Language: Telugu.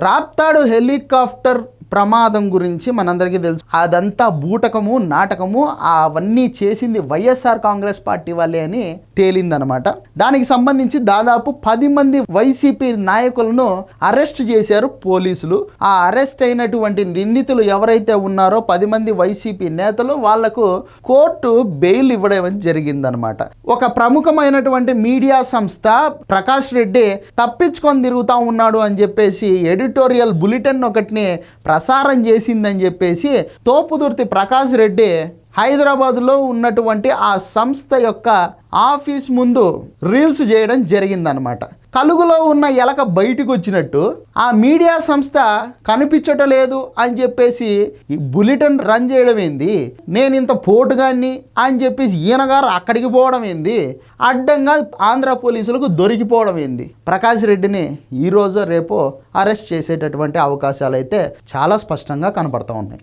రాప్తాడు హెలికాప్టర్ ప్రమాదం గురించి మనందరికీ తెలుసు. అదంతా బూటకము, నాటకము, అవన్నీ చేసింది వైఎస్ఆర్ కాంగ్రెస్ పార్టీ వాళ్ళే అని తేలిందనమాట. దానికి సంబంధించి దాదాపు 10 మంది వైసీపీ నాయకులను అరెస్ట్ చేశారు పోలీసులు. ఆ అరెస్ట్ అయినటువంటి నిందితులు ఎవరైతే ఉన్నారో 10 మంది వైసీపీ నేతలు, వాళ్లకు కోర్టు బెయిల్ ఇవ్వడం జరిగిందనమాట. ఒక ప్రముఖమైనటువంటి మీడియా సంస్థ ప్రకాష్ రెడ్డి తప్పించుకొని తిరుగుతూ ఉన్నాడు అని చెప్పేసి ఎడిటోరియల్ బులెటిన్ ఒకటిని ప్రసారం చేసిందని చెప్పేసి తోపుదుర్తి ప్రకాష్ రెడ్డి హైదరాబాద్లో ఉన్నటువంటి ఆ సంస్థ యొక్క ఆఫీస్ ముందు రీల్స్ చేయడం జరిగిందనమాట. కలుగులో ఉన్న ఎలక బయటకు వచ్చినట్టు ఆ మీడియా సంస్థ కనిపించటలేదు అని చెప్పేసి ఈ బులెటిన్ రన్ చేయడం ఏంది, నేను ఇంత పోటుగాన్ని అని చెప్పేసి ఈయనగారు అక్కడికి పోవడం ఏంది, అడ్డంగా ఆంధ్ర పోలీసులకు దొరికిపోవడం ఏంది. ప్రకాష్ రెడ్డిని ఈరోజు రేపో అరెస్ట్ చేసేటటువంటి అవకాశాలు అయితే చాలా స్పష్టంగా కనపడతా ఉన్నాయి.